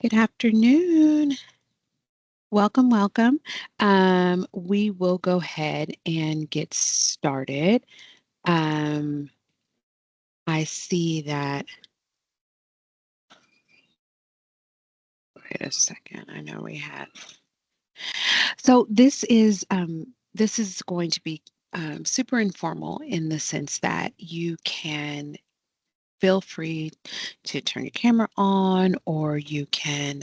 Good afternoon. Welcome, welcome. We will go ahead and get started. Um, I see that, wait a second, I know we had. So this is going to be super informal in the sense that you can feel free to turn your camera on or you can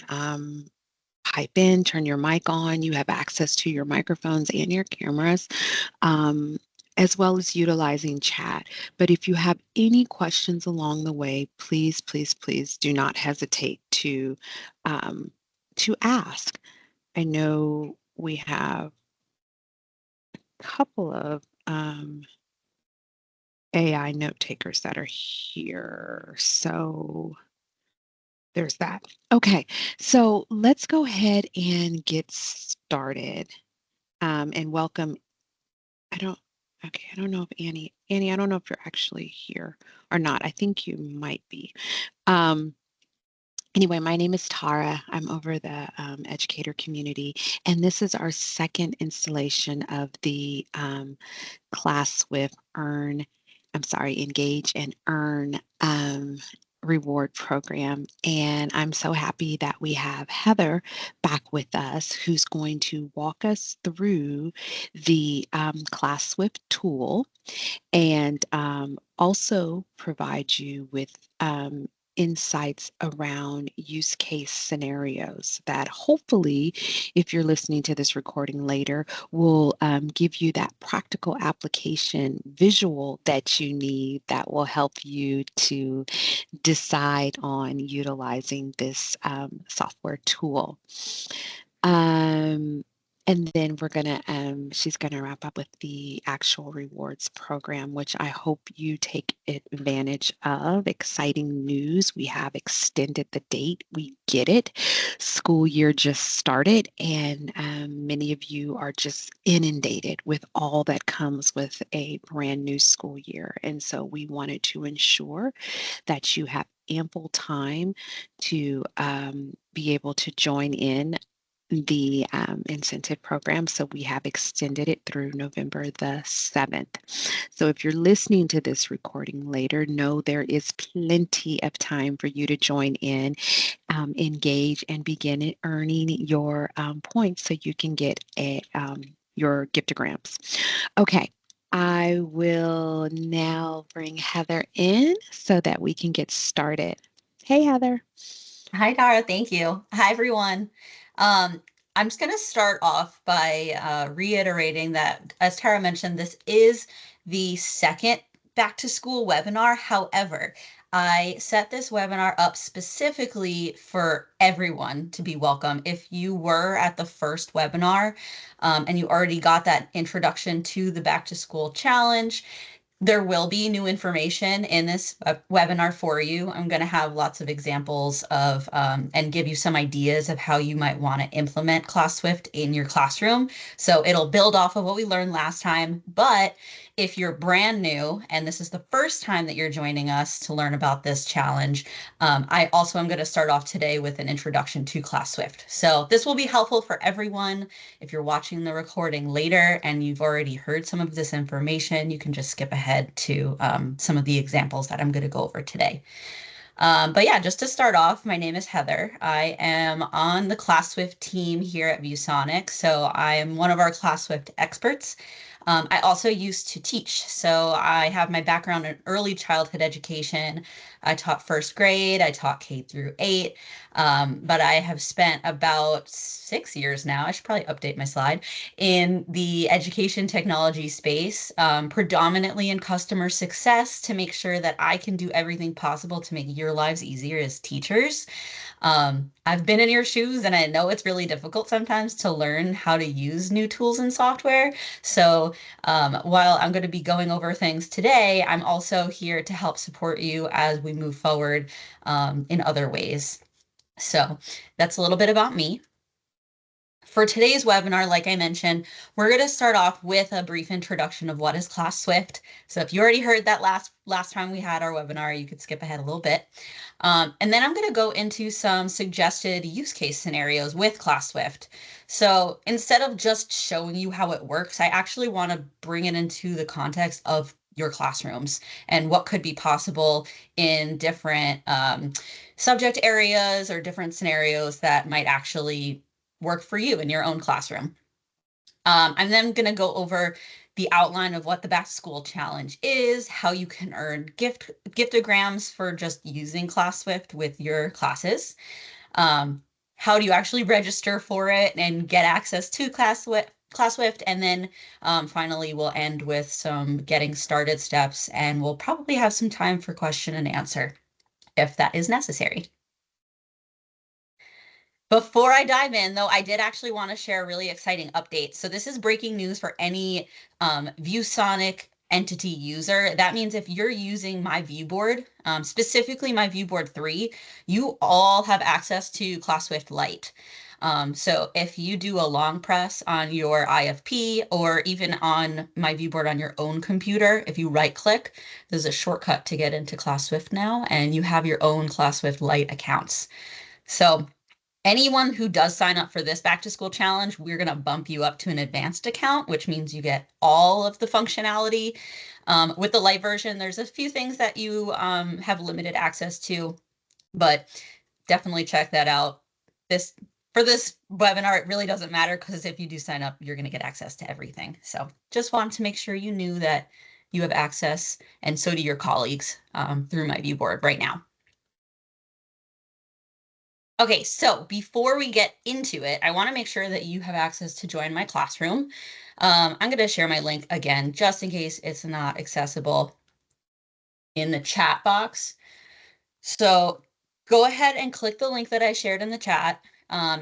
pipe in, turn your mic on. You have access to your microphones and your cameras, um, as well as utilizing chat. But if you have any questions along the way, please, please, please do not hesitate um, to ask. I know we have a couple of AI note takers that are here. So there's that. Okay, so let's go ahead and get started. And welcome. I don't, okay, I don't know if Annie, I don't know if you're actually here or not. I think you might be. Um, anyway, my name is Tara. I'm over the educator community, and this is our second installation of the ClassSwift Engage and Earn reward program. And I'm so happy that we have Heather back with us, who's going to walk us through the ClassSwift tool and also provide you with insights around use case scenarios that hopefully, if you're listening to this recording later, will give you that practical application visual that you need that will help you to decide on utilizing this software tool. Um, and then she's gonna wrap up with the actual rewards program, which I hope you take advantage of. Exciting news. We have extended the date. We get it. School year just started, and many of you are just inundated with all that comes with a brand new school year. And so we wanted to ensure that you have ample time to be able to join in the incentive program. So we have extended it through November the 7th. So if you're listening to this recording later, know there is plenty of time for you to join in, engage, and begin earning your points so you can get your giftograms. Okay. I will now bring Heather in so that we can get started. Hey, Heather. Hi, Tara. Thank you. Hi, everyone. Um, I'm just going to start off by reiterating that, as Tara mentioned, this is the second back to school webinar. However, I set this webinar up specifically for everyone to be welcome. If you were at the first webinar and you already got that introduction to the back to school challenge, there will be new information in this webinar for you. I'm going to have lots of examples of and give you some ideas of how you might want to implement ClassSwift in your classroom. So it'll build off of what we learned last time. But if you're brand new and this is the first time that you're joining us to learn about this challenge, I also am going to start off today with an introduction to ClassSwift. So this will be helpful for everyone. If you're watching the recording later and you've already heard some of this information, you can just skip ahead to some of the examples that I'm going to go over today. But yeah, just to start off, my name is Heather. I am on the ClassSwift team here at ViewSonic. So I am one of our ClassSwift experts. I also used to teach. So I have my background in early childhood education. I taught first grade, I taught K through 8. But I have spent about 6 years now, I should probably update my slide, in the education technology space, predominantly in customer success to make sure that I can do everything possible to make your lives easier as teachers. I've been in your shoes and I know it's really difficult sometimes to learn how to use new tools and software. So while I'm going to be going over things today, I'm also here to help support you as we move forward in other ways. So that's a little bit about me. For today's webinar, like I mentioned, we're going to start off with a brief introduction of what is ClassSwift. So if you already heard that last time we had our webinar, you could skip ahead a little bit. And then I'm going to go into some suggested use case scenarios with ClassSwift. So instead of just showing you how it works, I actually want to bring it into the context of your classrooms and what could be possible in different subject areas or different scenarios that might actually work for you in your own classroom. I'm then going to go over the outline of what the back to school challenge is, how you can earn giftograms for just using ClassSwift with your classes. How do you actually register for it and get access to ClassSwift, and then finally we'll end with some getting started steps, and we'll probably have some time for question and answer if that is necessary. Before I dive in, though, I did actually want to share a really exciting update. So this is breaking news for any ViewSonic entity user. That means if you're using my viewboard, specifically my viewboard 3, you all have access to ClassSwift Lite. So if you do a long press on your IFP or even on my viewboard on your own computer, if you right click, there's a shortcut to get into ClassSwift now, and you have your own ClassSwift Lite accounts. So anyone who does sign up for this back to school challenge, we're going to bump you up to an advanced account, which means you get all of the functionality. With the light version, there's a few things that you have limited access to, but definitely check that out. For this webinar, it really doesn't matter because if you do sign up, you're going to get access to everything. So just wanted to make sure you knew that you have access, and so do your colleagues through my viewboard right now. Okay, so before we get into it, I want to make sure that you have access to join my classroom. I'm going to share my link again, just in case it's not accessible in the chat box. So go ahead and click the link that I shared in the chat.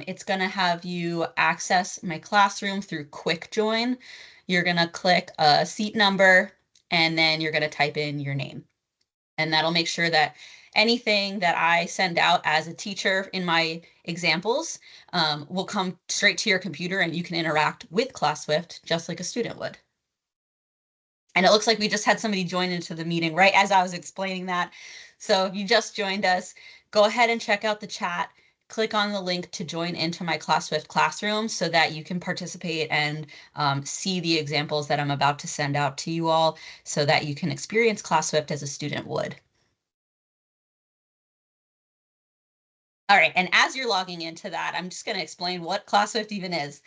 It's going to have you access my classroom through Quick Join. You're going to click a seat number, and then you're going to type in your name. And that'll make sure that anything that I send out as a teacher in my examples will come straight to your computer, and you can interact with ClassSwift just like a student would. And it looks like we just had somebody join into the meeting right as I was explaining that. So if you just joined us, go ahead and check out the chat. Click on the link to join into my ClassSwift classroom so that you can participate and see the examples that I'm about to send out to you all so that you can experience ClassSwift as a student would. All right, and as you're logging into that, I'm just going to explain what ClassSwift even is.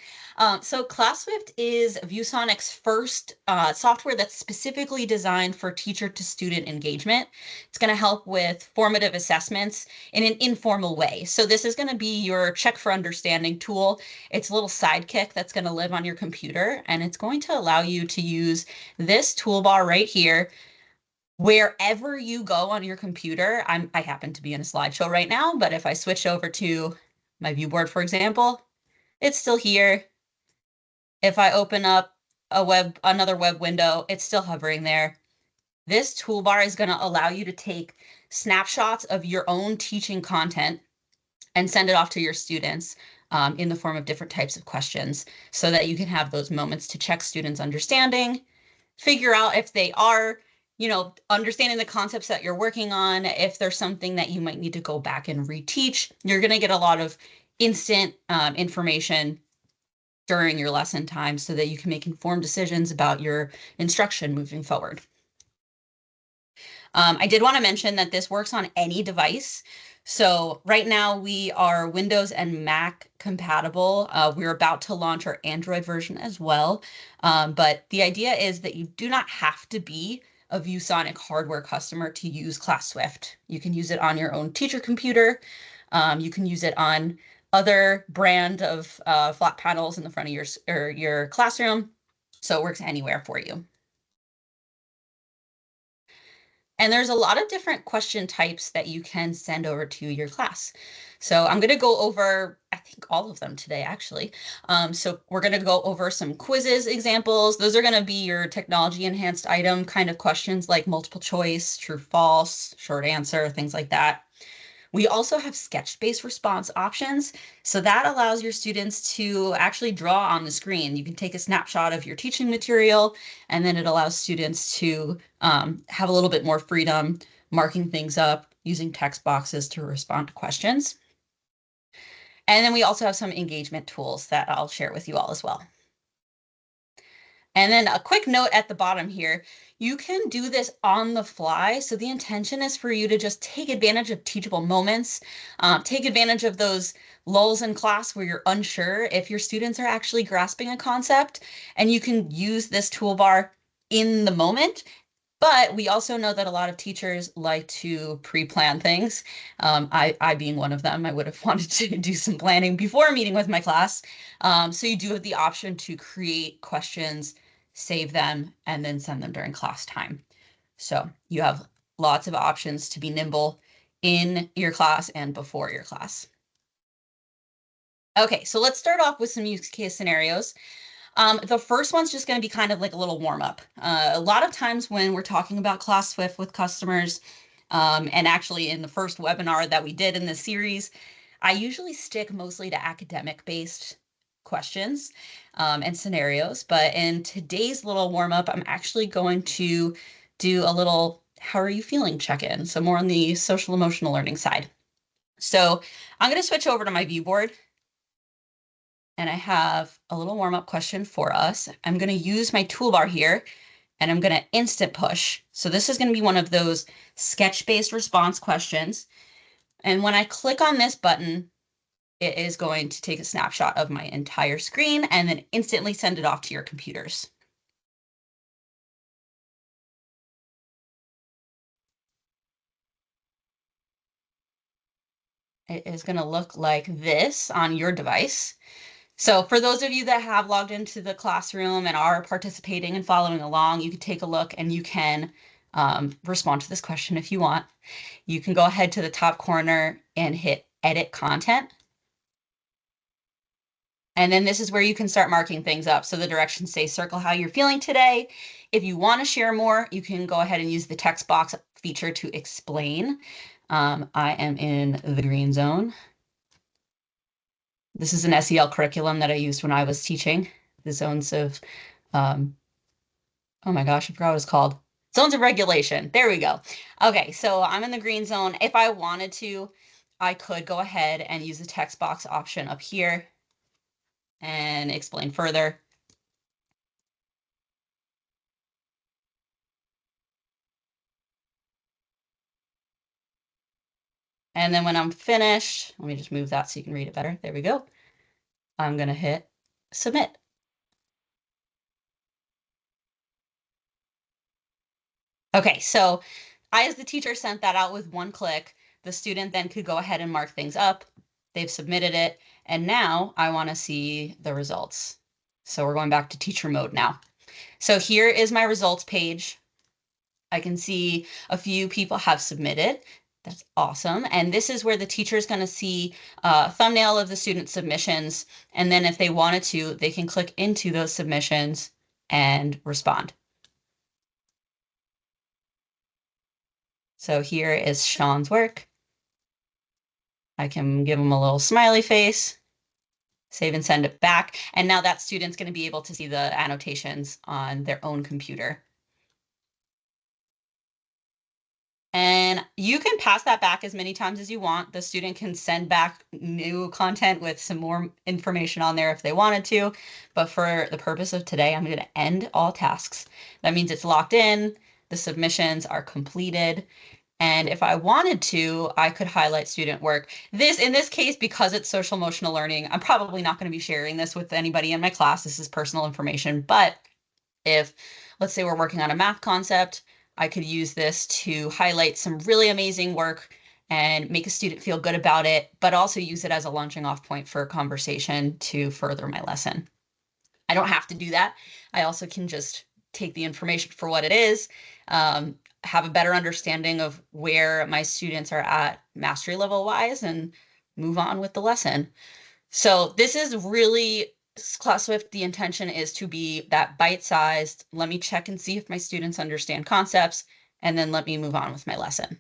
So ClassSwift is ViewSonic's first software that's specifically designed for teacher-to-student engagement. It's going to help with formative assessments in an informal way. So this is going to be your check for understanding tool. It's a little sidekick that's going to live on your computer, and it's going to allow you to use this toolbar right here wherever you go on your computer. I happen to be in a slideshow right now, but if I switch over to my viewboard, for example, it's still here. If I open up another web window, it's still hovering there. This toolbar is going to allow you to take snapshots of your own teaching content and send it off to your students in the form of different types of questions so that you can have those moments to check students' understanding, figure out if they are understanding the concepts that you're working on. If there's something that you might need to go back and reteach, you're going to get a lot of instant information during your lesson time so that you can make informed decisions about your instruction moving forward. I did want to mention that this works on any device. So right now we are Windows and Mac compatible. We're about to launch our Android version as well. But the idea is that you do not have to be a ViewSonic hardware customer to use ClassSwift. You can use it on your own teacher computer. You can use it on other brand of flat panels in the front of your classroom. So it works anywhere for you. And there's a lot of different question types that you can send over to your class. So I'm going to go over, I think, all of them today, actually. So we're going to go over some quizzes examples. Those are going to be your technology enhanced item kind of questions like multiple choice, true, false, short answer, things like that. We also have sketch-based response options. So that allows your students to actually draw on the screen. You can take a snapshot of your teaching material, and then it allows students to have a little bit more freedom marking things up, using text boxes to respond to questions. And then we also have some engagement tools that I'll share with you all as well. And then a quick note at the bottom here, you can do this on the fly. So the intention is for you to just take advantage of teachable moments, take advantage of those lulls in class where you're unsure if your students are actually grasping a concept, and you can use this toolbar in the moment. But we also know that a lot of teachers like to pre-plan things. I being one of them, I would have wanted to do some planning before meeting with my class. So you do have the option to create questions, save them, and then send them during class time. So you have lots of options to be nimble in your class and before your class. Okay, so let's start off with some use case scenarios. The first one's just going to be kind of like a little warm up. A lot of times when we're talking about ClassSwift with customers, and actually in the first webinar that we did in this series, I usually stick mostly to academic based questions and scenarios. But in today's little warm up, I'm actually going to do a little how are you feeling check in. So more on the social emotional learning side. So I'm going to switch over to my view board, and I have a little warm-up question for us. I'm going to use my toolbar here, and I'm going to instant push. So this is going to be one of those sketch-based response questions. And when I click on this button, it is going to take a snapshot of my entire screen and then instantly send it off to your computers. It is going to look like this on your device. So for those of you that have logged into the classroom and are participating and following along, you can take a look and you can respond to this question if you want. You can go ahead to the top corner and hit Edit Content. And then this is where you can start marking things up. So the directions say circle how you're feeling today. If you want to share more, you can go ahead and use the text box feature to explain. I am in the green zone. This is an SEL curriculum that I used when I was teaching. The zones of, oh my gosh, I forgot what it's called. Zones of regulation. There we go. Okay, so I'm in the green zone. If I wanted to, I could go ahead and use the text box option up here and explain further. And then when I'm finished, let me just move that so you can read it better. There we go. I'm going to hit submit. Okay, so I, as the teacher, sent that out with one click. The student then could go ahead and mark things up. They've submitted it. And now I want to see the results. So we're going back to teacher mode now. So here is my results page. I can see a few people have submitted. That's awesome. And this is where the teacher is going to see a thumbnail of the student submissions. And then if they wanted to, they can click into those submissions and respond. So here is Sean's work. I can give him a little smiley face, save and send it back. And now that student's going to be able to see the annotations on their own computer. And you can pass that back as many times as you want. The student can send back new content with some more information on there if they wanted to. But for the purpose of today, I'm going to end all tasks. That means it's locked in, the submissions are completed. And if I wanted to, I could highlight student work. In this case, because it's social emotional learning, I'm probably not going to be sharing this with anybody in my class. This is personal information. But if, let's say we're working on a math concept, I could use this to highlight some really amazing work and make a student feel good about it, but also use it as a launching off point for a conversation to further my lesson. I don't have to do that. I also can just take the information for what it is, have a better understanding of where my students are at mastery level wise, and move on with the lesson. So this is really ClassSwift. The intention is to be that bite-sized, let me check and see if my students understand concepts, and then let me move on with my lesson.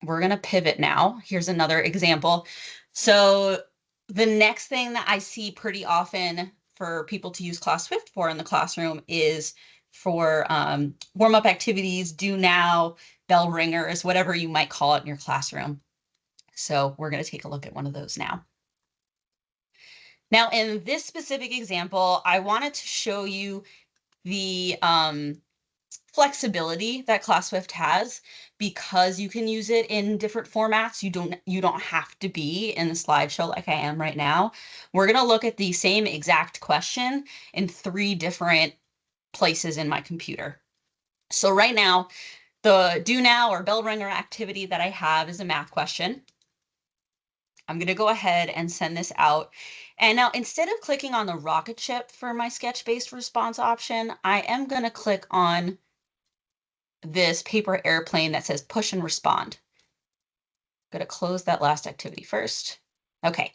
we're going to pivot now. Here's another example. So the next thing that I see pretty often for people to use ClassSwift for in the classroom is for warm-up activities, do now, bell ringers, whatever you might call it in your classroom. So we're going to take a look at one of those now. Now, in this specific example, I wanted to show you the flexibility that ClassSwift has because you can use it in different formats. You don't have to be in the slideshow like I am right now. We're going to look at the same exact question in 3 different places in my computer. So right now, the do now or bell ringer activity that I have is a math question. I'm going to go ahead and send this out. And now instead of clicking on the rocket ship for my sketch-based response option, I am going to click on this paper airplane that says push and respond. I'm going to close that last activity first. Okay.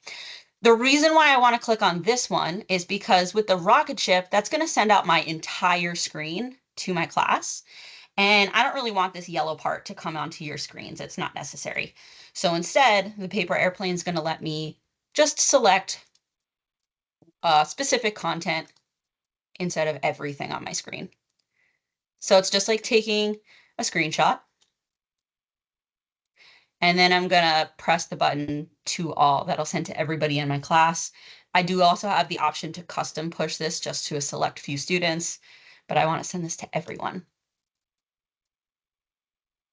The reason why I want to click on this one is because with the rocket ship, that's going to send out my entire screen to my class. And I don't really want this yellow part to come onto your screens. It's not necessary. So instead, the paper airplane is going to let me just select specific content instead of everything on my screen. So it's just like taking a screenshot. And then I'm going to press the button to all. That'll send to everybody in my class. I do also have the option to custom push this just to a select few students, but I want to send this to everyone.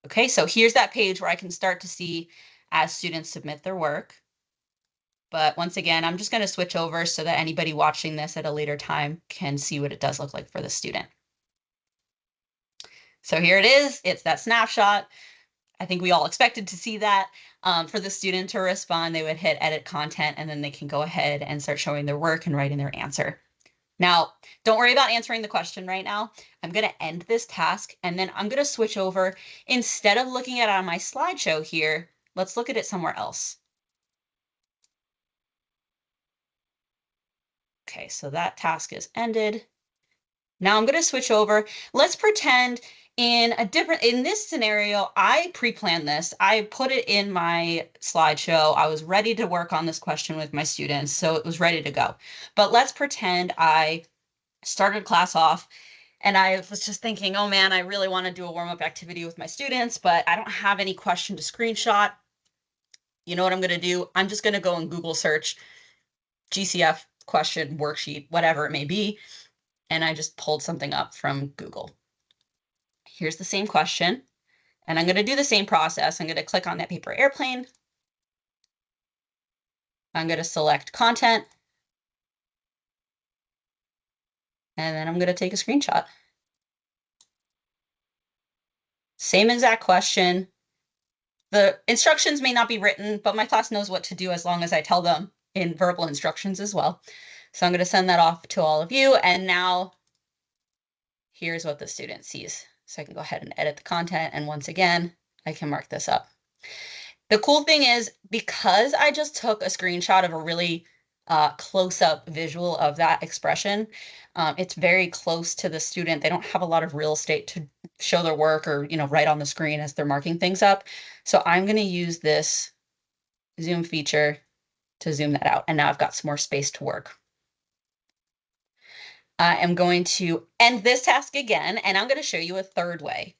Okay, so here's that page where I can start to see as students submit their work. But once again, I'm just going to switch over so that anybody watching this at a later time can see what it does look like for the student. So here it is. It's that snapshot. I think we all expected to see that. For the student to respond, they would hit edit content, and then they can go ahead and start showing their work and writing their answer. Now, don't worry about answering the question right now. I'm going to end this task, and then I'm going to switch over. Instead of looking at it on my slideshow here, let's look at it somewhere else. Okay, so that task is ended. Now I'm going to switch over. Let's pretend in this scenario, I pre-planned this. I put it in my slideshow. I was ready to work on this question with my students, so it was ready to go. But let's pretend I started class off and I was just thinking, oh man, I really want to do a warm-up activity with my students, but I don't have any question to screenshot. You know what I'm going to do? I'm just going to go and Google search GCF question worksheet, whatever it may be. And I just pulled something up from Google. Here's the same question. And I'm going to do the same process. I'm going to click on that paper airplane. I'm going to select content. And then I'm going to take a screenshot. Same exact question. The instructions may not be written, but my class knows what to do as long as I tell them in verbal instructions as well. So I'm going to send that off to all of you. And now here's what the student sees. So I can go ahead and edit the content. And once again, I can mark this up. The cool thing is, because I just took a screenshot of a really close-up visual of that expression, it's very close to the student. They don't have a lot of real estate to show their work or, write on the screen as they're marking things up. So I'm going to use this zoom feature to zoom that out. And now I've got some more space to work. I am going to end this task again, and I'm going to show you a third way.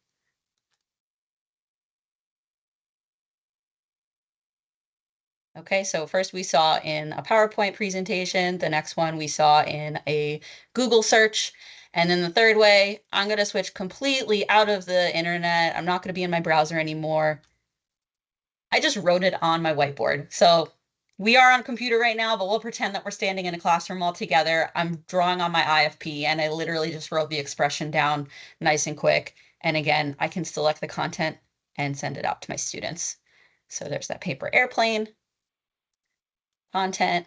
Okay, so first we saw in a PowerPoint presentation, the next one we saw in a Google search, and then the third way, I'm going to switch completely out of the internet. I'm not going to be in my browser anymore. I just wrote it on my whiteboard. So we are on a computer right now, but we'll pretend that we're standing in a classroom all together. I'm drawing on my IFP, and I literally just wrote the expression down nice and quick. And again, I can select the content and send it out to my students. So there's that paper airplane. Content,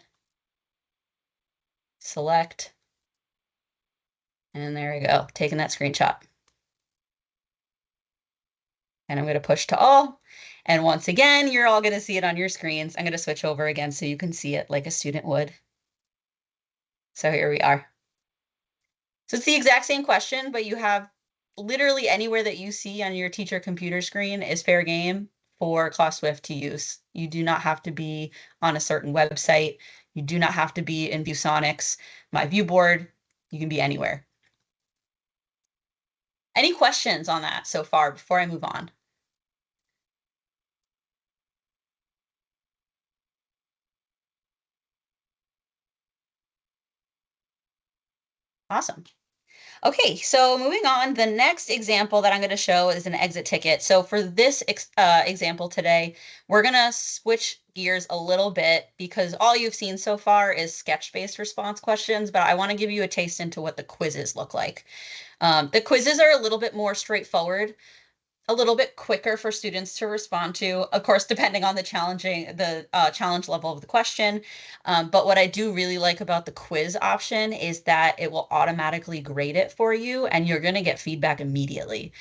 select, and there we go, taking that screenshot. And I'm going to push to all. And once again, you're all going to see it on your screens. I'm going to switch over again so you can see it like a student would. So here we are. So it's the exact same question, but you have literally anywhere that you see on your teacher computer screen is fair game for ClassSwift to use. You do not have to be on a certain website. You do not have to be in ViewSonic's My View Board. You can be anywhere. Any questions on that so far before I move on? Awesome. Okay, so moving on, the next example that I'm going to show is an exit ticket. So for this example today, we're going to switch gears a little bit because all you've seen so far is sketch-based response questions, but I want to give you a taste into what the quizzes look like. The quizzes are a little bit more straightforward, a little bit quicker for students to respond to, of course, depending on the challenge level of the question. But what I do really like about the quiz option is that it will automatically grade it for you and you're going to get feedback immediately.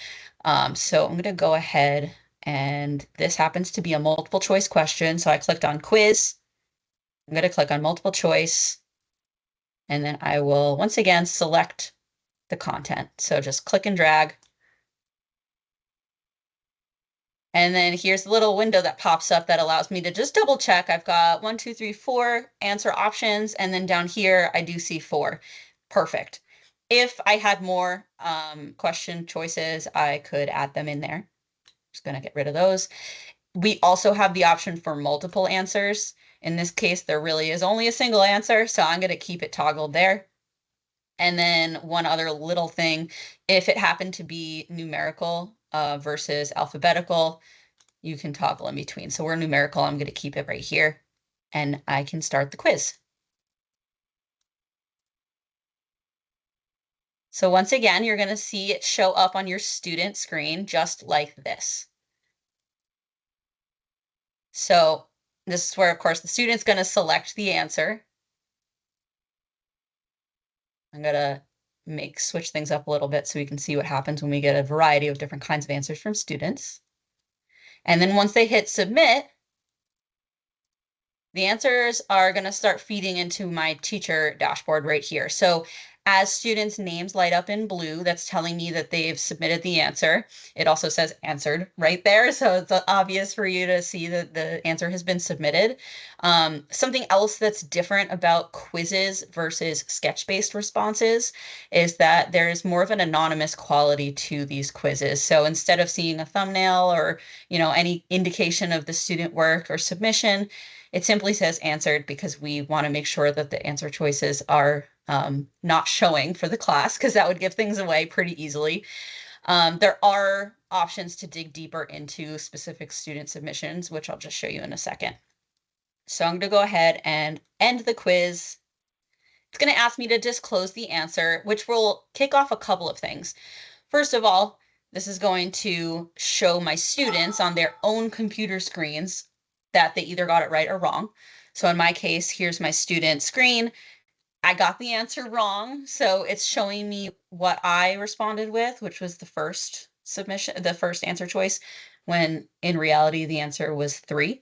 So I'm going to go ahead, and this happens to be a multiple choice question. So I clicked on quiz. I'm going to click on multiple choice, and then I will once again select the content. So just click and drag. And then here's the little window that pops up that allows me to just double check. I've got 1, 2, 3, 4 answer options. And then down here, I do see 4. Perfect. If I had more question choices, I could add them in there. Just going to get rid of those. We also have the option for multiple answers. In this case, there really is only a single answer, so I'm going to keep it toggled there. And then one other little thing, if it happened to be numerical versus alphabetical, you can toggle in between. So we're numerical. I'm going to keep it right here, and I can start the quiz. So once again, you're going to see it show up on your student screen just like this. So this is where, of course, the student's going to select the answer. I'm going to switch things up a little bit so we can see what happens when we get a variety of different kinds of answers from students. And then once they hit submit, the answers are going to start feeding into my teacher dashboard right here. So as students' names light up in blue, that's telling me that they've submitted the answer. It also says answered right there. So it's obvious for you to see that the answer has been submitted. Something else that's different about quizzes versus sketch-based responses is that there's more of an anonymous quality to these quizzes. So instead of seeing a thumbnail or, any indication of the student work or submission, it simply says answered because we want to make sure that the answer choices are not showing for the class, because that would give things away pretty easily. There are options to dig deeper into specific student submissions, which I'll just show you in a second. So I'm going to go ahead and end the quiz. It's going to ask me to disclose the answer, which will kick off a couple of things. First of all, this is going to show my students on their own computer screens that they either got it right or wrong. So in my case, here's my student screen. I got the answer wrong. So it's showing me what I responded with, which was the first submission, the first answer choice, when in reality, the answer was 3.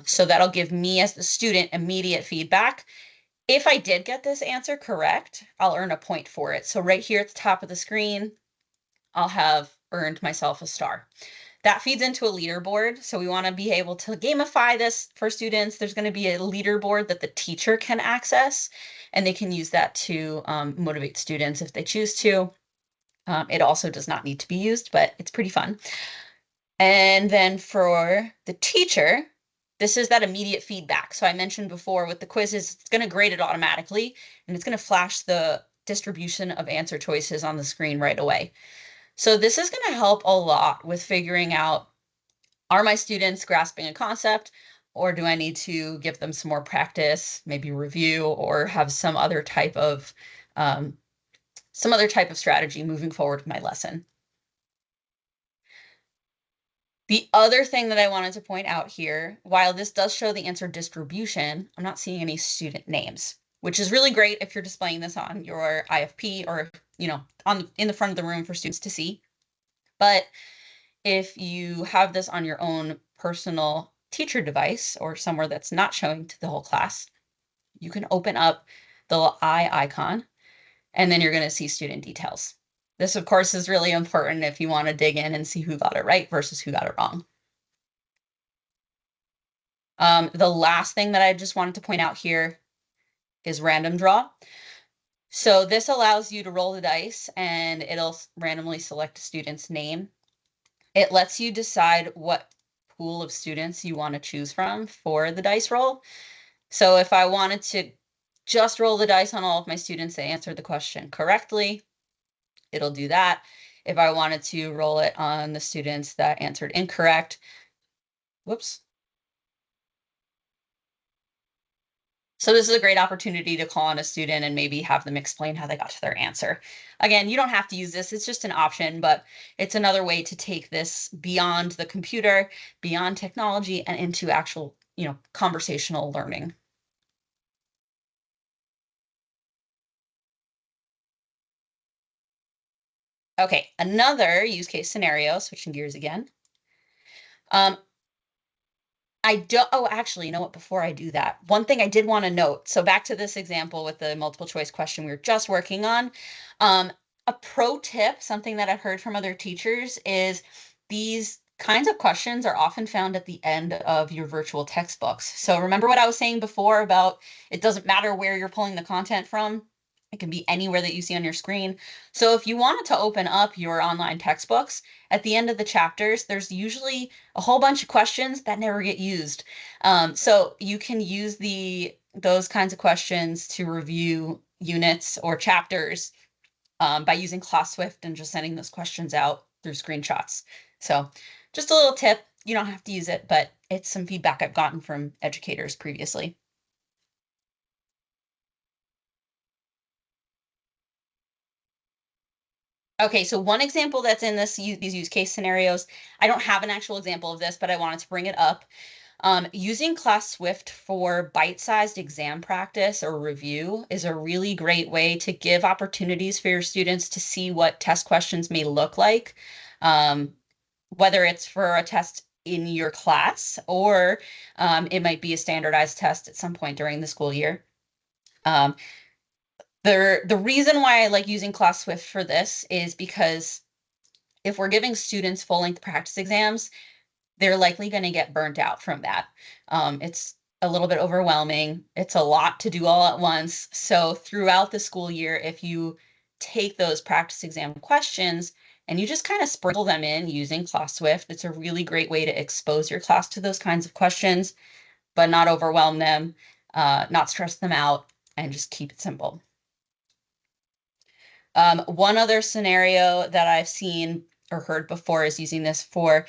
So that'll give me as the student immediate feedback. If I did get this answer correct, I'll earn a point for it. So right here at the top of the screen, I'll have earned myself a star. That feeds into a leaderboard. So we want to be able to gamify this for students. There's going to be a leaderboard that the teacher can access, and they can use that to motivate students if they choose to. It also does not need to be used, but it's pretty fun. And then for the teacher, this is that immediate feedback. So I mentioned before with the quizzes, it's going to grade it automatically, and it's going to flash the distribution of answer choices on the screen right away. So this is going to help a lot with figuring out, are my students grasping a concept, or do I need to give them some more practice, maybe review, or have some other type of strategy moving forward with my lesson. The other thing that I wanted to point out here, while this does show the answer distribution, I'm not seeing any student names, which is really great if you're displaying this on your IFP or, in the front of the room for students to see. But if you have this on your own personal teacher device or somewhere that's not showing to the whole class, you can open up the little eye icon, and then you're going to see student details. This, of course, is really important if you want to dig in and see who got it right versus who got it wrong. The last thing that I just wanted to point out here is random draw. So this allows you to roll the dice and it'll randomly select a student's name. It lets you decide what pool of students you want to choose from for the dice roll. So if I wanted to just roll the dice on all of my students that answered the question correctly, it'll do that. If I wanted to roll it on the students that answered incorrect, whoops. So this is a great opportunity to call on a student and maybe have them explain how they got to their answer. Again, you don't have to use this, it's just an option, but it's another way to take this beyond the computer, beyond technology, and into actual, conversational learning. Okay, another use case scenario, switching gears again. Um, I don't, oh, actually, you know what, before I do that, one thing I did want to note, so back to this example with the multiple choice question we were just working on. Um, a pro tip, something that I've heard from other teachers is these kinds of questions are often found at the end of your virtual textbooks. So remember what I was saying before about it doesn't matter where you're pulling the content from. It can be anywhere that you see on your screen. So if you wanted to open up your online textbooks, at the end of the chapters, there's usually a whole bunch of questions that never get used. So you can use those kinds of questions to review units or chapters by using ClassSwift and just sending those questions out through screenshots. So just a little tip. You don't have to use it, but it's some feedback I've gotten from educators previously. Okay, so one example that's in these use case scenarios, I don't have an actual example of this, but I wanted to bring it up. Using ClassSwift for bite-sized exam practice or review is a really great way to give opportunities for your students to see what test questions may look like, whether it's for a test in your class or it might be a standardized test at some point during the school year. Um, the reason why I like using ClassSwift for this is because if we're giving students full-length practice exams, they're likely going to get burnt out from that. It's a little bit overwhelming. It's a lot to do all at once. So throughout the school year, if you take those practice exam questions and you just kind of sprinkle them in using ClassSwift, it's a really great way to expose your class to those kinds of questions, but not overwhelm them, not stress them out, and just keep it simple. One other scenario that I've seen or heard before is using this for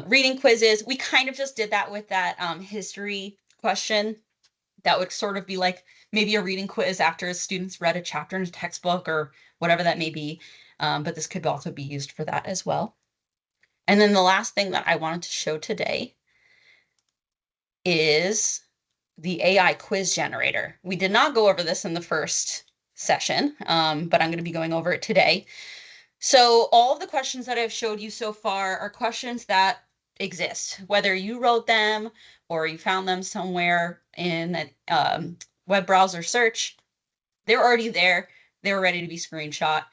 reading quizzes. We kind of just did that with that history question. That would sort of be like maybe a reading quiz after students read a chapter in a textbook or whatever that may be. But this could also be used for that as well. And then the last thing that I wanted to show today is the AI quiz generator. We did not go over this in the first session, but I'm going to be going over it today. So all of the questions that I've showed you so far are questions that exist, whether you wrote them or you found them somewhere in a web browser search, they're already there. They're ready to be screenshot.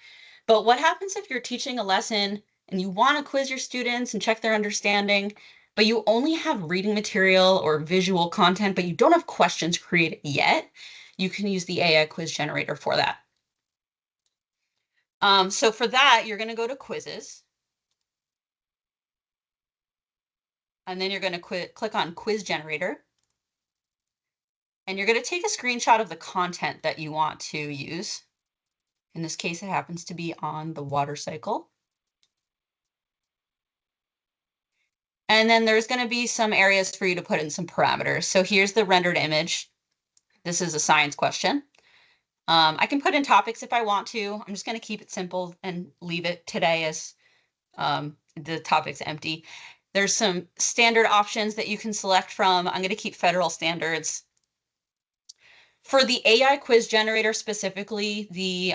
But what happens if you're teaching a lesson and you want to quiz your students and check their understanding, but you only have reading material or visual content, but you don't have questions created yet? You can use the AI quiz generator for that. So for that, you're going to go to quizzes. And then you're going to click on quiz generator. And you're going to take a screenshot of the content that you want to use. In this case, it happens to be on the water cycle. And then there's going to be some areas for you to put in some parameters. So here's the rendered image. This is a science question. I can put in topics if I want to. I'm just going to keep it simple and leave it today as the topic's empty. There's some standard options that you can select from. I'm going to keep federal standards. For the AI quiz generator specifically, the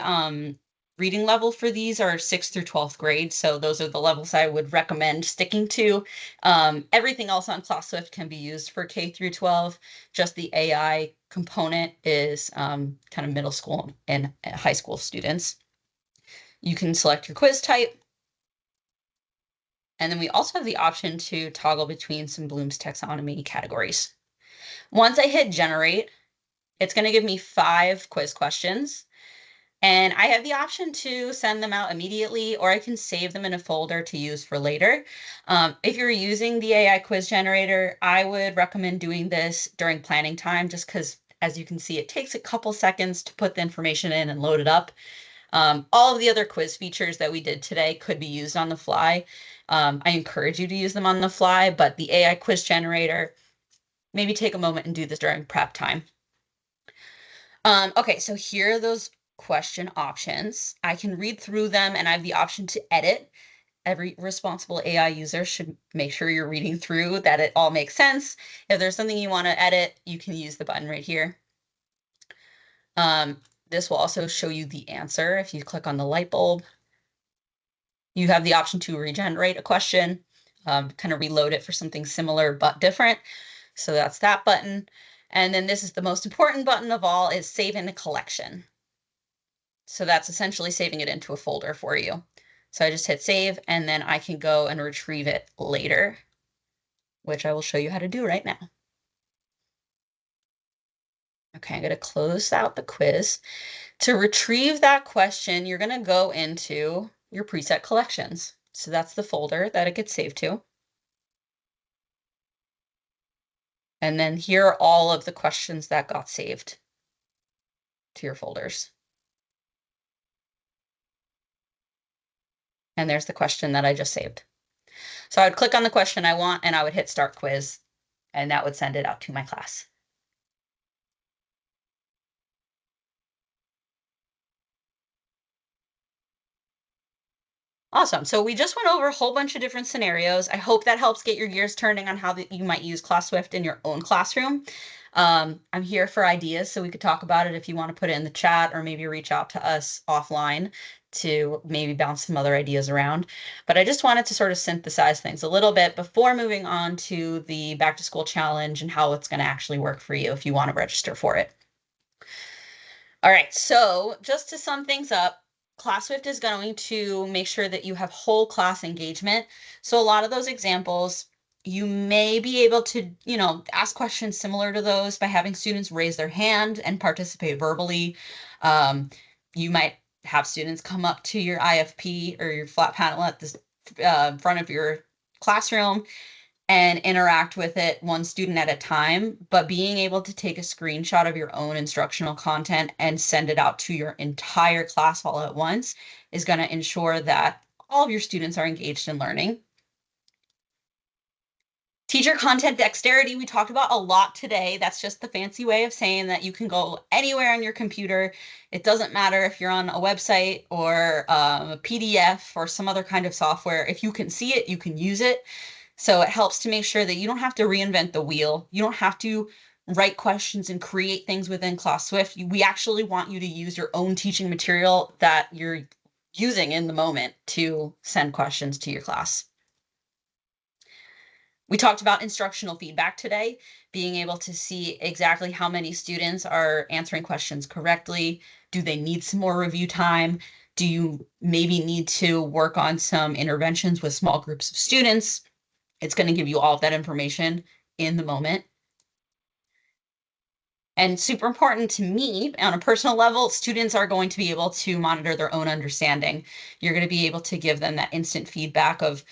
reading level for these are 6th through 12th grade. So those are the levels I would recommend sticking to. Everything else on ClassSwift can be used for K through 12. Just the AI component is kind of middle school and high school students. You can select your quiz type. And then we also have the option to toggle between some Bloom's taxonomy categories. Once I hit generate, it's going to give me 5 quiz questions. And I have the option to send them out immediately, or I can save them in a folder to use for later. If you're using the AI quiz generator, I would recommend doing this during planning time, just because, as you can see, it takes a couple seconds to put the information in and load it up. All of the other quiz features that we did today could be used on the fly. I encourage you to use them on the fly, but the AI quiz generator, maybe take a moment and do this during prep time. Okay, so here are those question options. I can read through them and I have the option to edit. Every responsible AI user should make sure you're reading through, that it all makes sense. If there's something you want to edit, you can use the button right here. This will also show you the answer if you click on the light bulb. You have the option to regenerate a question, kind of reload it for something similar but different. So that's that button. And then this is the most important button of all, is save in a collection. So that's essentially saving it into a folder for you. So I just hit save, and then I can go and retrieve it later, which I will show you how to do right now. Okay, I'm going to close out the quiz. To retrieve that question, you're going to go into your preset collections. So that's the folder that it gets saved to. And then here are all of the questions that got saved to your folders. And there's the question that I just saved. So I would click on the question I want and I would hit start quiz, and that would send it out to my class. Awesome. So we just went over a whole bunch of different scenarios. I hope that helps get your gears turning on how you might use ClassSwift in your own classroom. I'm here for ideas, so we could talk about it if you want to put it in the chat, or maybe reach out to us offline to maybe bounce some other ideas around. But I just wanted to sort of synthesize things a little bit before moving on to the back to school challenge and how it's going to actually work for you if you want to register for it. All right, so just to sum things up, ClassSwift is going to make sure that you have whole class engagement. So a lot of those examples, you may be able to, ask questions similar to those by having students raise their hand and participate verbally. You might have students come up to your IFP or your flat panel at the front of your classroom and interact with it one student at a time, but being able to take a screenshot of your own instructional content and send it out to your entire class all at once is going to ensure that all of your students are engaged in learning. Teacher content dexterity, we talked about a lot today. That's just the fancy way of saying that you can go anywhere on your computer. It doesn't matter if you're on a website or a PDF or some other kind of software. If you can see it, you can use it. So it helps to make sure that you don't have to reinvent the wheel. You don't have to write questions and create things within ClassSwift. We actually want you to use your own teaching material that you're using in the moment to send questions to your class. We talked about instructional feedback today, being able to see exactly how many students are answering questions correctly. Do they need some more review time? Do you maybe need to work on some interventions with small groups of students? It's going to give you all of that information in the moment. And super important to me on a personal level, students are going to be able to monitor their own understanding. You're going to be able to give them that instant feedback of,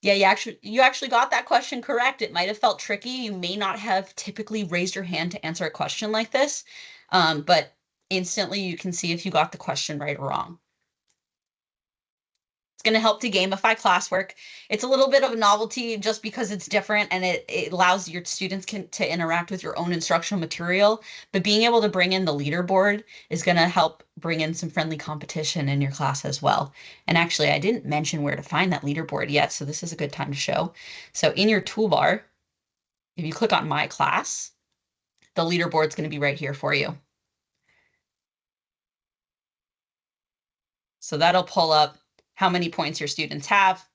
yeah, you actually got that question correct. It might have felt tricky. You may not have typically raised your hand to answer a question like this, but instantly you can see if you got the question right or wrong. It's going to help to gamify classwork. It's a little bit of a novelty just because it's different, and it allows your students to interact with your own instructional material. But being able to bring in the leaderboard is going to help bring in some friendly competition in your class as well. And actually, I didn't mention where to find that leaderboard yet, so this is a good time to show. So in your toolbar, if you click on My Class, the leaderboard is going to be right here for you. So that'll pull up how many points your students have.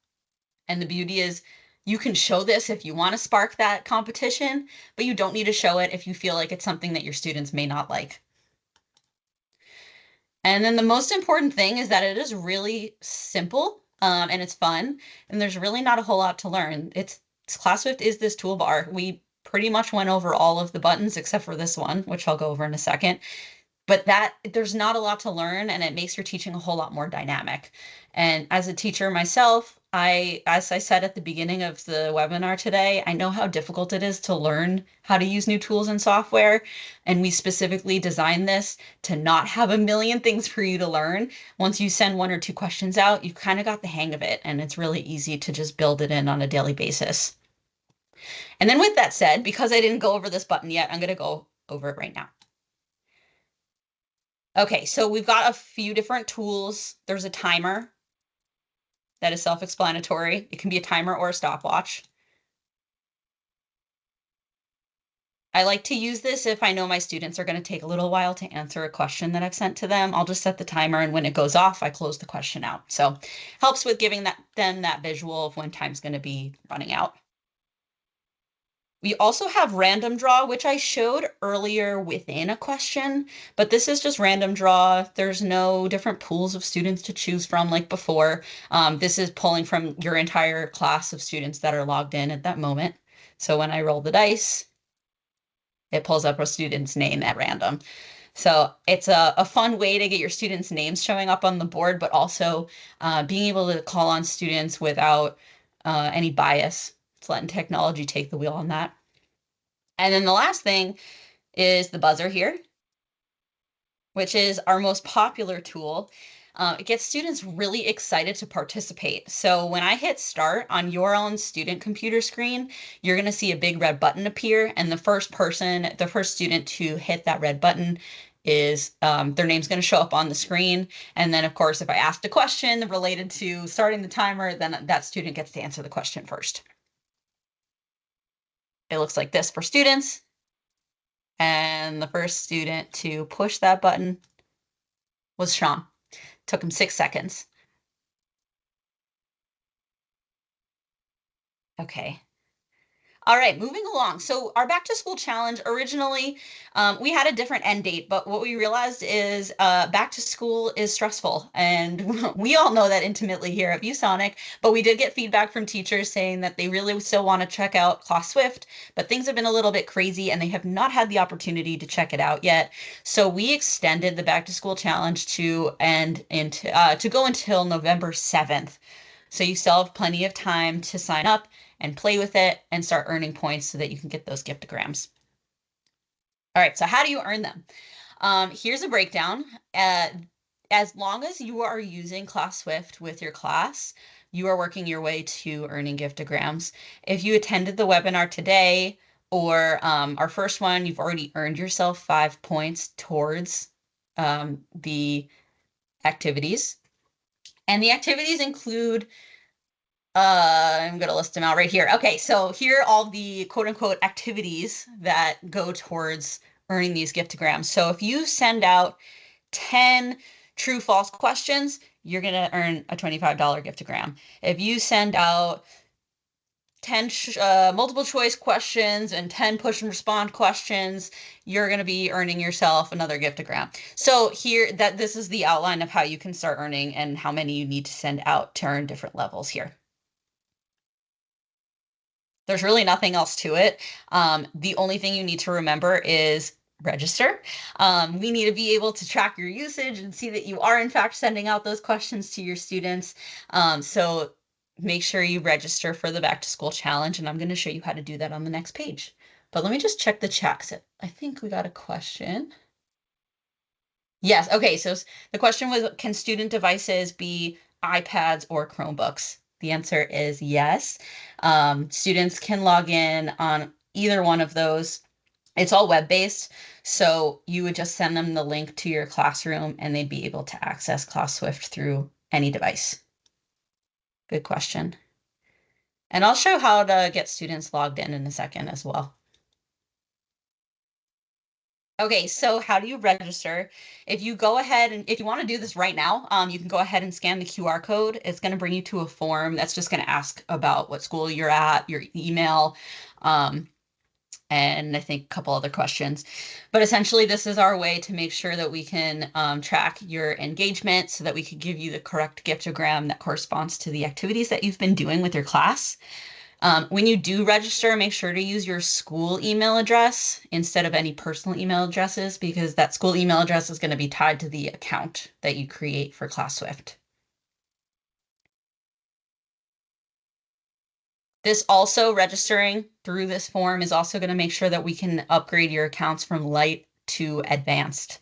And the beauty is you can show this if you want to spark that competition, but you don't need to show it if you feel like it's something that your students may not like. And then the most important thing is that it is really simple and it's fun, and there's really not a whole lot to learn. ClassSwift is this toolbar. We pretty much went over all of the buttons except for this one, which I'll go over in a second. But that there's not a lot to learn, and it makes your teaching a whole lot more dynamic. And as a teacher myself, as I said at the beginning of the webinar today, I know how difficult it is to learn how to use new tools and software. And we specifically designed this to not have a million things for you to learn. Once you send 1 or 2 questions out, you've kind of got the hang of it, and it's really easy to just build it in on a daily basis. And then with that said, because I didn't go over this button yet, I'm going to go over it right now. Okay, so we've got a few different tools. There's a timer that is self-explanatory. It can be a timer or a stopwatch. I like to use this if I know my students are going to take a little while to answer a question that I've sent to them. I'll just set the timer, and when it goes off, I close the question out. So helps with giving them that visual of when time's going to be running out. We also have random draw, which I showed earlier within a question, but this is just random draw. There's no different pools of students to choose from like before. This is pulling from your entire class of students that are logged in at that moment. So when I roll the dice, it pulls up a student's name at random. So it's a fun way to get your students' names showing up on the board, but also being able to call on students without any bias. It's letting technology take the wheel on that. And then the last thing is the buzzer here, which is our most popular tool. It gets students really excited to participate. So when I hit start on your own student computer screen, you're going to see a big red button appear. And the first student to hit that red button is their name's going to show up on the screen. And then, of course, if I asked a question related to starting the timer, then that student gets to answer the question first. It looks like this for students. And the first student to push that button was Sean. Took him 6 seconds. Okay. All right, moving along. So our back to school challenge, originally, we had a different end date, but what we realized is back to school is stressful. And we all know that intimately here at ViewSonic, but we did get feedback from teachers saying that they really still want to check out ClassSwift, but things have been a little bit crazy and they have not had the opportunity to check it out yet. So we extended the back to school challenge to go until November 7th. So you still have plenty of time to sign up and play with it and start earning points so that you can get those giftograms. All right, so how do you earn them? Here's a breakdown. As long as you are using ClassSwift with your class, you are working your way to earning giftograms. If you attended the webinar today or our first one, you've already earned yourself 5 points towards the activities. And the activities include I'm going to list them out right here. Okay, so here are all the quote unquote activities that go towards earning these giftograms. So if you send out 10 true false questions, you're going to earn a $25 giftogram. If you send out 10 multiple choice questions and 10 push and respond questions, you're going to be earning yourself another giftogram. So here, this is the outline of how you can start earning and how many you need to send out to earn different levels here. There's really nothing else to it. The only thing you need to remember is register. We need to be able to track your usage and see that you are in fact sending out those questions to your students. So make sure you register for the back to school challenge, and I'm going to show you how to do that on the next page. But let me just check the chat. I think we got a question. Yes, okay, so the question was, can student devices be iPads or Chromebooks? The answer is yes. Students can log in on either one of those. It's all web-based, so you would just send them the link to your classroom and they'd be able to access ClassSwift through any device. Good question. And I'll show how to get students logged in a second as well. Okay, so how do you register? If you go ahead and if you want to do this right now, you can go ahead and scan the QR code. It's going to bring you to a form that's just going to ask about what school you're at, your email, and I think a couple other questions. But essentially, this is our way to make sure that we can track your engagement so that we can give you the correct giftogram that corresponds to the activities that you've been doing with your class. When you do register, make sure to use your school email address instead of any personal email addresses, because that school email address is going to be tied to the account that you create for ClassSwift. This also, registering through this form, is also going to make sure that we can upgrade your accounts from light to advanced,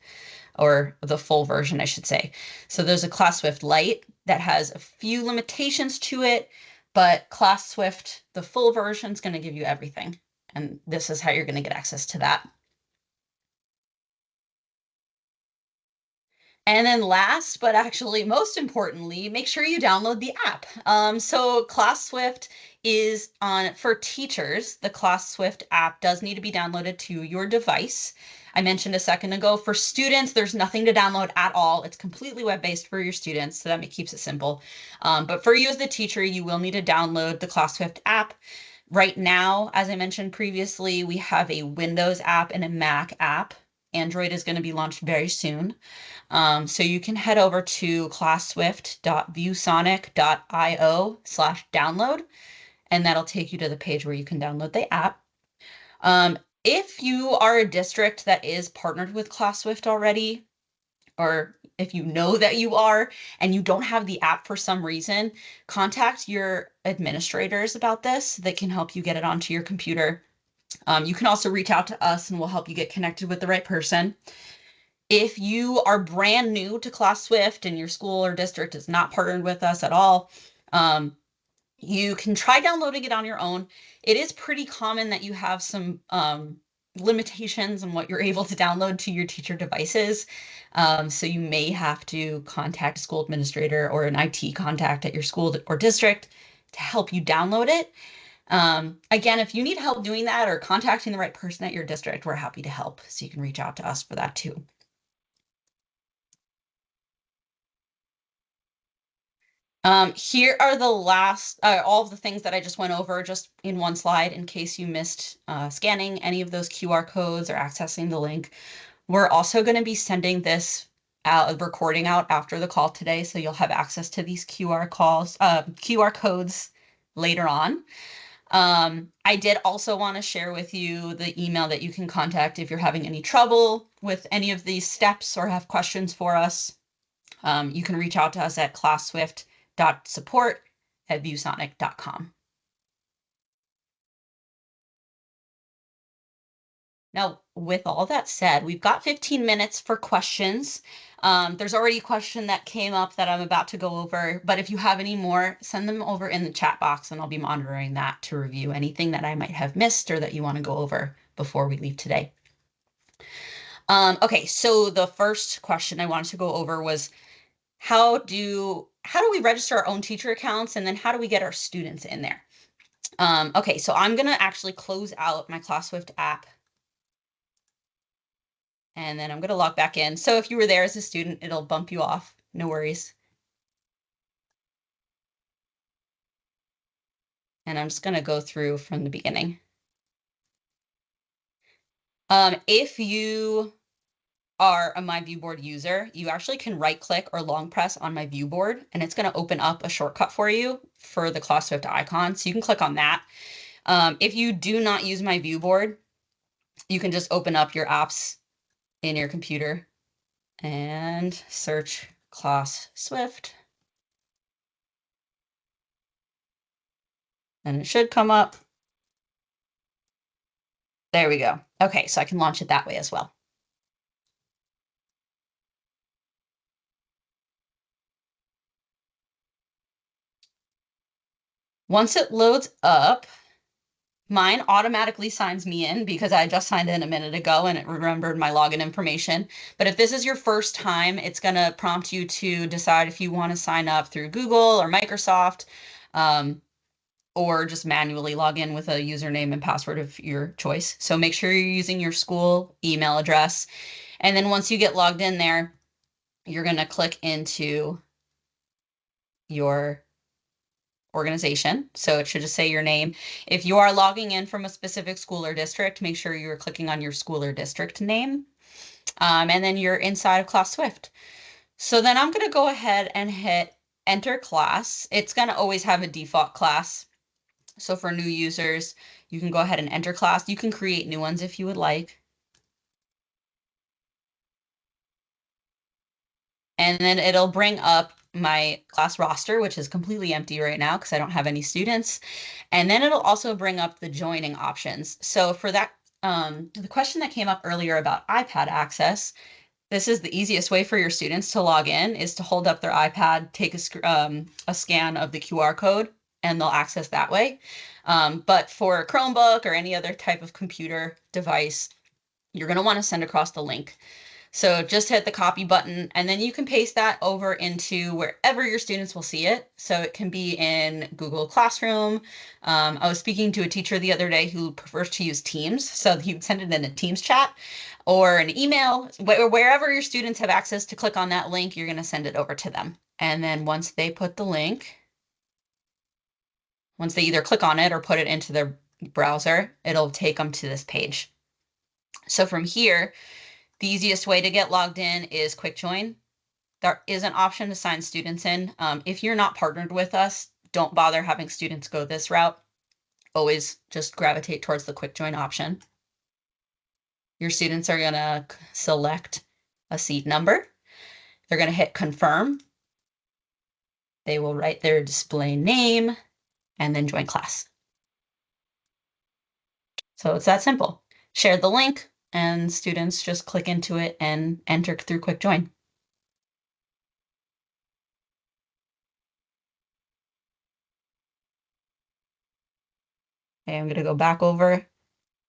or the full version, I should say. So there's a ClassSwift Lite that has a few limitations to it, but ClassSwift, the full version, is going to give you everything. And this is how you're going to get access to that. And then last, but actually most importantly, make sure you download the app. So ClassSwift is on, for teachers, the ClassSwift app does need to be downloaded to your device. I mentioned a second ago, for students, there's nothing to download at all. It's completely web-based for your students, so that keeps it simple. But for you as the teacher, you will need to download the ClassSwift app. Right now, as I mentioned previously, we have a Windows app and a Mac app. Android is going to be launched very soon. So you can head over to classSwift.viewsonic.io/download, and that'll take you to the page where you can download the app. If you are a district that is partnered with ClassSwift already, or if you know that you are and you don't have the app for some reason, contact your administrators about this. They can help you get it onto your computer. You can also reach out to us and we'll help you get connected with the right person. If you are brand new to ClassSwift and your school or district is not partnered with us at all, you can try downloading it on your own. It is pretty common that you have some limitations on what you're able to download to your teacher devices. So you may have to contact a school administrator or an IT contact at your school or district to help you download it. Again, if you need help doing that or contacting the right person at your district, we're happy to help. So you can reach out to us for that too. Here are the last, all of the things that I just went over just in one slide in case you missed scanning any of those QR codes or accessing the link. We're also going to be sending this recording out after the call today, so you'll have access to these QR codes later on. I did also want to share with you the email that you can contact if you're having any trouble with any of these steps or have questions for us. You can reach out to us at classSwift.support@viewsonic.com. Now, with all that said, we've got 15 minutes for questions. There's already a question that came up that I'm about to go over, but if you have any more, send them over in the chat box and I'll be monitoring that to review anything that I might have missed or that you want to go over before we leave today. Okay, so the first question I wanted to go over was, how do we register our own teacher accounts, and then how do we get our students in there? Okay, so I'm gonna actually close out my ClassSwift app, and then I'm gonna log back in. So if you were there as a student, it'll bump you off, no worries. And I'm just gonna go through from the beginning. If you are a My View Board user, you actually can right click or long press on My View Board, and it's going to open up a shortcut for you for the ClassSwift icon. So you can click on that. If you do not use My View Board, you can just open up your apps in your computer and search ClassSwift. And it should come up. There we go. Okay, so I can launch it that way as well. Once it loads up, mine automatically signs me in because I just signed in a minute ago and it remembered my login information. But if this is your first time, it's going to prompt you to decide if you want to sign up through Google or Microsoft, or just manually log in with a username and password of your choice. So make sure you're using your school email address. And then once you get logged in there, you're going to click into your organization. So it should just say your name. If you are logging in from a specific school or district, make sure you're clicking on your school or district name. And then you're inside of ClassSwift. So then I'm going to go ahead and hit enter class. It's going to always have a default class. So for new users, you can go ahead and enter class. You can create new ones if you would like. And then it'll bring up my class roster, which is completely empty right now because I don't have any students. And then it'll also bring up the joining options. So for that, the question that came up earlier about iPad access, this is the easiest way for your students to log in is to hold up their iPad, take a scan of the QR code, and they'll access that way. But for a Chromebook or any other type of computer device, you're going to want to send across the link. So just hit the copy button and then you can paste that over into wherever your students will see it. So it can be in Google Classroom. I was speaking to a teacher the other day who prefers to use Teams. So he would send it in a Teams chat or an email, wherever your students have access to click on that link, you're going to send it over to them. And then once they put the link, once they either click on it or put it into their browser, it'll take them to this page. So from here, the easiest way to get logged in is quick join. There is an option to sign students in. If you're not partnered with us, don't bother having students go this route. Always just gravitate towards the quick join option. Your students are going to select a seat number. They're going to hit confirm. They will write their display name and then join class. So it's that simple. Share the link and students just click into it and enter through quick join. Okay, I'm going to go back over,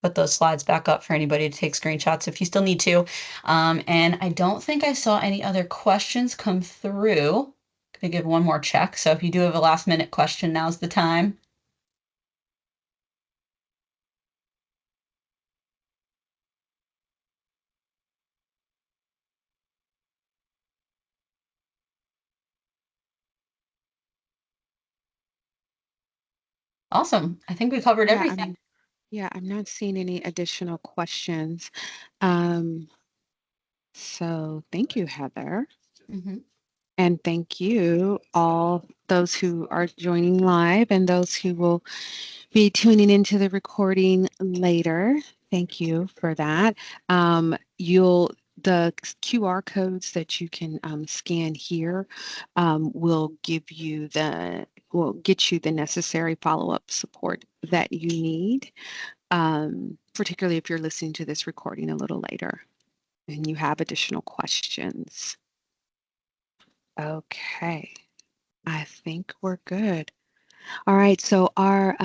put those slides back up for anybody to take screenshots if you still need to. And I don't think I saw any other questions come through. Gonna give one more check. So if you do have a last minute question, now's the time. Awesome. I think we covered Yeah, everything. I'm not seeing any additional questions. Um, so thank you, Heather. Mhm. And thank you all those who are joining live and those who will be tuning into the recording later. Thank you for that. The QR codes that you can scan here will get you the necessary follow-up support that you need, particularly if you're listening to this recording a little later and you have additional questions. Okay, I think we're good. All right, so our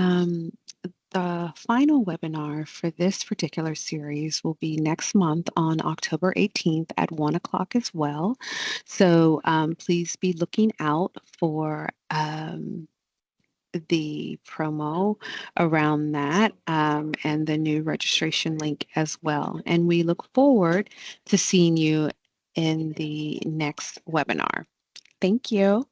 the final webinar for this particular series will be next month on October 18th at 1 o'clock as well. So please be looking out for the promo around that and the new registration link as well. And we look forward to seeing you in the next webinar. Thank you.